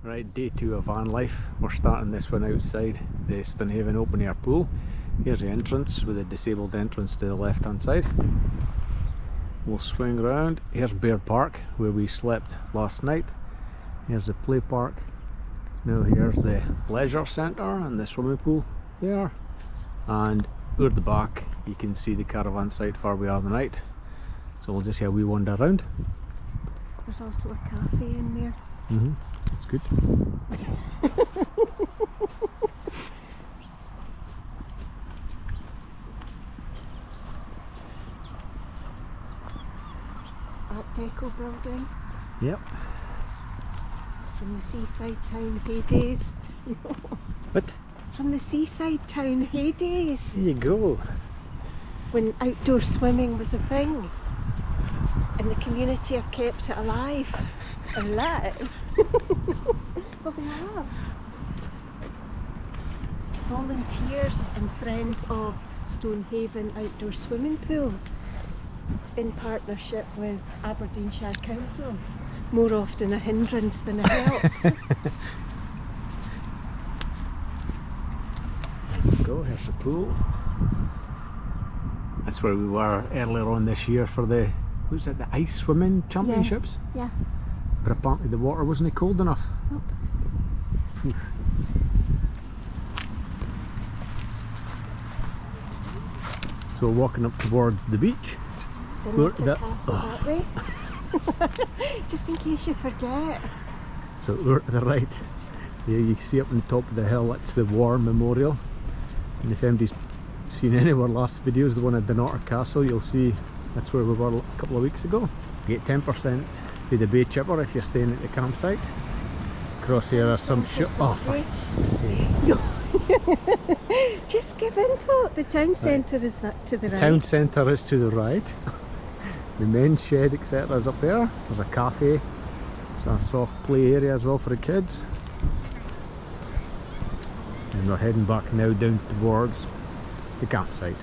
Right, day 2 of Vanlife. We're starting this one outside the Stonehaven open air pool. Here's the entrance with the disabled entrance to the left hand side. We'll swing around. Here's Bear Park where we slept last night. Here's the play park. Now here's the leisure centre and the swimming pool there. And out the back you can see the caravan site where we are tonight. So we'll just have a wee wander around. There's also a cafe in there. That's good. Art Deco building. Yep. From the seaside town heydays. What? From the seaside town heydays. There you go. When outdoor swimming was a thing. And the community have kept it alive. Alive? Oh, wow. Volunteers and friends of Stonehaven Outdoor Swimming Pool in partnership with Aberdeenshire Council. More often a hindrance than a help. There you go, here's the pool. That's where we were earlier on this year for the, what was it, the ice swimming championships? Yeah. But apparently the water wasn't cold enough. Nope. So we're walking up towards the beach. The Nature Castle that way. Just in case you forget. So over to the right, there you see up on the top of the hill, that's the War Memorial. And if anybody's seen any of our last videos, the one at the Nature Castle, you'll see that's where we were a couple of weeks ago. You get 10% for the bay chipper if you're staying at the campsite. Across here are some Just give info. The town centre is that to the right. Town centre is to the right. The men's shed etc. is up there. There's a cafe. It's a soft play area as well for the kids. And we're heading back now down towards the campsite.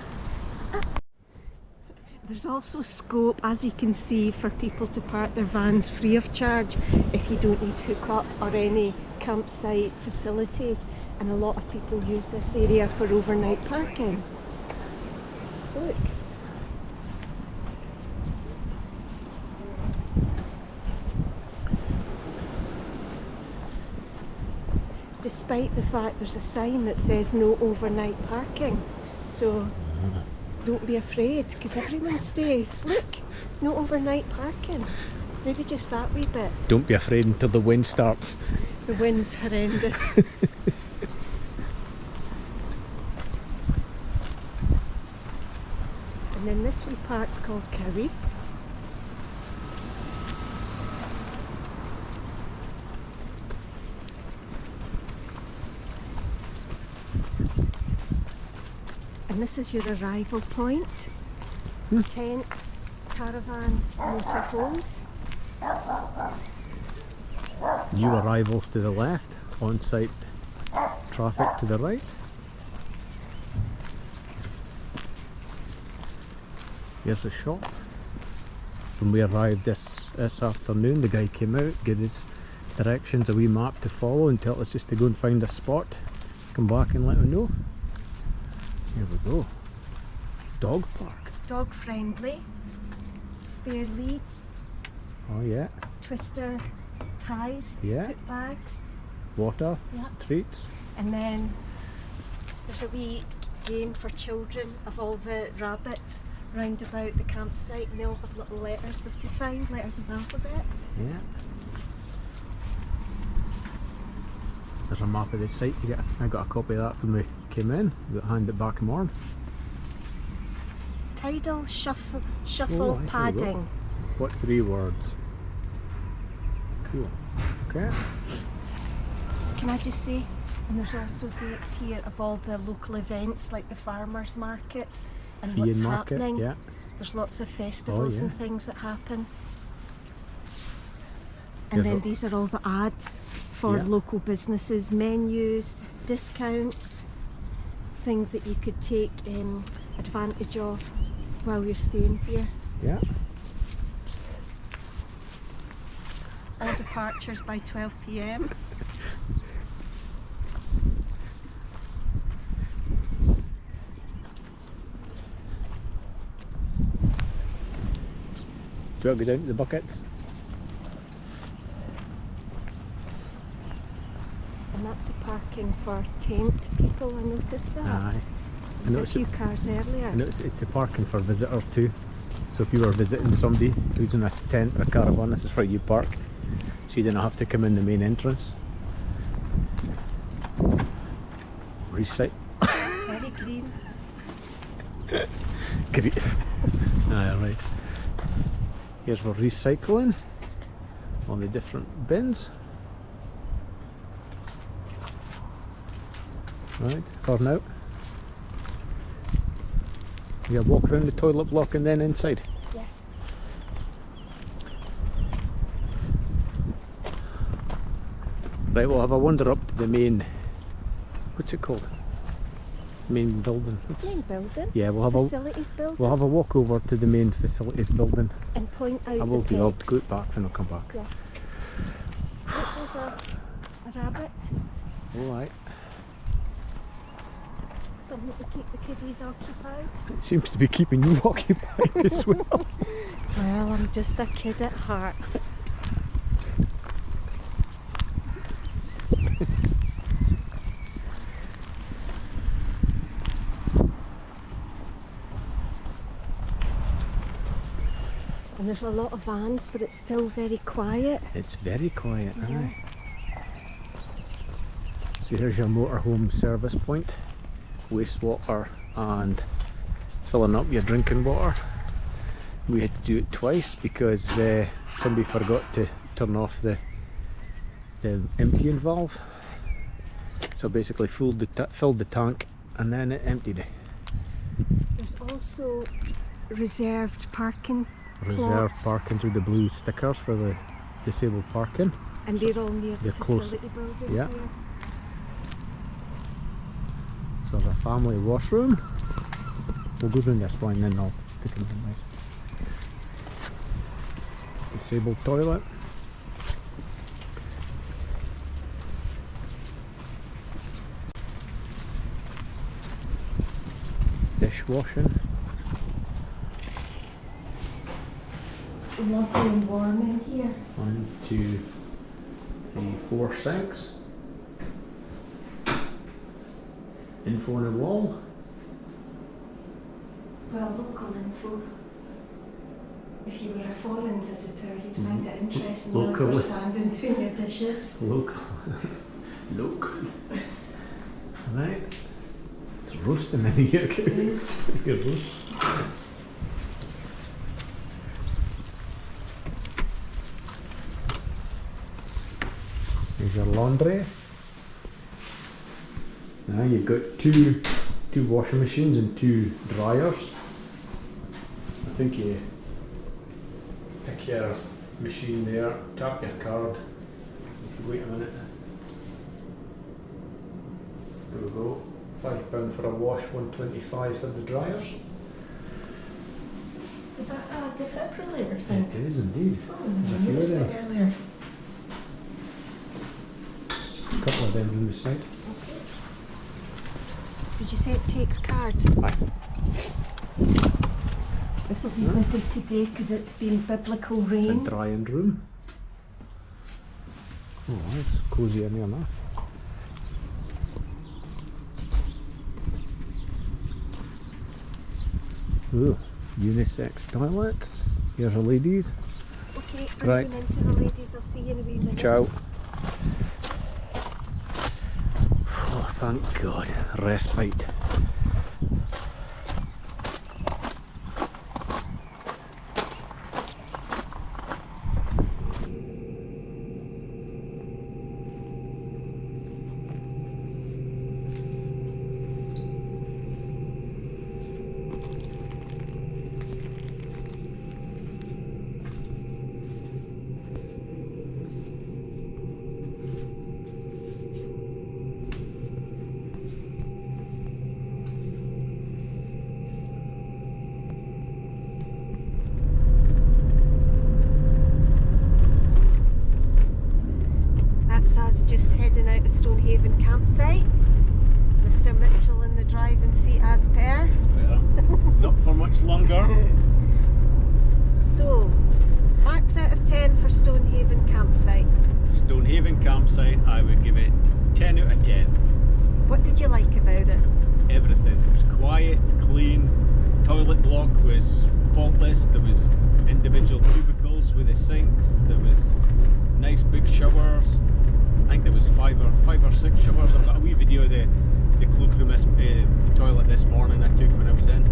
There's also scope, as you can see, for people to park their vans free of charge if you don't need hook-up or any campsite facilities, and a lot of people use this area for overnight parking. Look. Despite the fact there's a sign that says no overnight parking, so don't be afraid, because everyone stays. Look, no overnight parking. Maybe just that wee bit. Don't be afraid until the wind starts. The wind's horrendous. And then this wee part's called Cowie. And this is your arrival point. Tents, caravans, motorhomes. New arrivals to the left, on-site traffic to the right. Here's the shop. When we arrived this afternoon, the guy came out, gave us directions, a wee map to follow, and tell us just to go and find a spot. Come back and let him know. Here we go. Dog park. Dog friendly. Spare leads. Oh yeah. Twister ties. Yeah. Put bags. Water. Yep. Treats. And then there's a wee game for children of all the rabbits round about the campsite, and they all have little letters they have to find, letters of the alphabet. Yeah. There's a map of the site. I got a copy of that when we came in. We got to hand it back tomorrow. Tidal shuffle Oh, padding. What 3 words? Cool. Okay. Can I just say, and there's also dates here of all the local events like the farmers markets and Fee what's and market, happening. yeah. There's lots of festivals and things that happen. And then these are all the ads for local businesses, menus, discounts, things that you could take advantage of while you're staying here. Yeah. All departures by 12 p.m. Do you want to go down to the buckets? And that's the parking for tent people, I noticed that. Aye. There's a few cars earlier. I noticed it's a parking for visitors too. So if you were visiting somebody who's in a tent or a caravan, this is where you park. So you don't have to come in the main entrance. Recycle. Very green. Great. Aye, right. Here's for recycling. All the different bins. Right, for now. You walk around the toilet block and then inside. Yes. Right, we'll have a wander up to the main, what's it called? Main building. Main building? Yeah, Facilities building? we'll have a walk over to the main facilities building. And point out I will the do, I'll pegs. go back when I come back. Yeah. Look, there's a rabbit. Alright. Something to keep the kiddies occupied. It seems to be keeping you occupied as well. Well, I'm just a kid at heart. And there's a lot of vans, but it's still very quiet. It's very quiet, Yeah. aye. So here's your motorhome service point. Wastewater and filling up your drinking water. We had to do it twice because somebody forgot to turn off the emptying valve. So basically filled the tank and then it emptied it. There's also reserved parking Reserved plots, parking through the blue stickers for the disabled parking. and they're all near the they're close. facility building Yeah. here. So there's a family washroom. We'll go down this one and then I'll take a nice disabled toilet. Dishwashing. It's lovely and warm in here. 1, 2, 3, 4 sinks. Info on the wall. Well, local info. If you were a foreign visitor, you'd find it interesting while Local. you're standing doing your dishes. Local. Local. Right. It's roasting in here. It is. You're roasting. There's your laundry. Now you've got two washing machines and 2 dryers. I think you pick your machine there, tap your card. If you wait a minute. There we go. £5 for a wash, £1.25 for the dryers. Is that a defibrillator thing? It is indeed. Oh, There's a I few noticed of it them. earlier. A couple of them on the side. Okay. Did you say it takes cards? Aye. This will be busy today because it's been biblical It's a rain. drying room. Oh, it's cosy in here now. Ooh, unisex toilets. Here's a ladies. Okay, I'm Right. going into the ladies. I'll see you in a wee minute. Ciao. Oh, thank God. Respite. Us just heading out of Stonehaven campsite. Mr. Mitchell in the driving seat as per. Not for much longer. So, Marks out of 10 for Stonehaven campsite. Stonehaven campsite, I would give it 10 out of 10. What did you like about it? Everything. It was quiet, clean, toilet block was faultless, there was individual cubicles with the sinks, there was nice big showers. I think there was five or six showers. I've got a wee video of the cloakroom toilet this morning I took when I was in.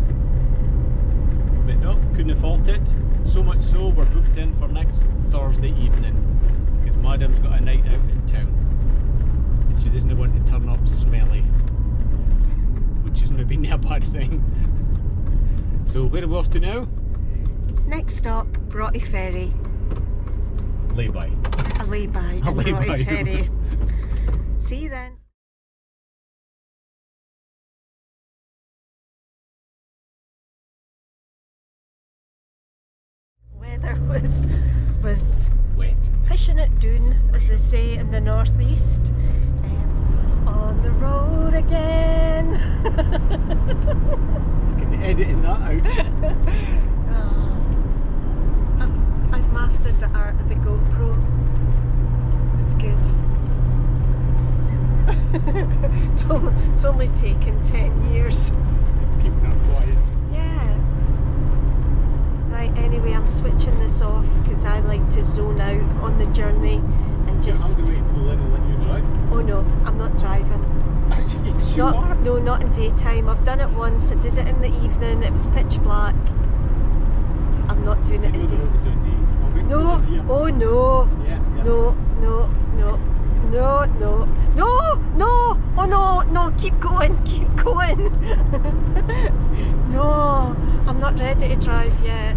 But no, couldn't have faulted it. So much so, we're booked in for next Thursday evening because Madam's got a night out in town and she doesn't want to turn up smelly, which is maybe not a bad thing. So where are we off to now? Next stop, Broughty Ferry. Lay-by. A lay-by A at Broughty lay-by. Ferry. See you then. Weather was Wet. pushing it down, as they say in the northeast. On the road again. Can you editing that out? I've mastered the art of the GoPro. It's good. It's only taken 10 years. It's keeping her quiet. Yeah. Right, anyway, I'm switching this off because I like to zone out on the journey and just... I'm going to pull in and let you drive. Oh no, I'm not driving. Actually, yes, you are. No, not in daytime. I've done it once. I did it in the evening. It was pitch black. I'm not doing it in daytime. No, oh no. Yeah. No, no, no, no, no, no, no, oh no, no, keep going, keep going. No, I'm not ready to drive yet.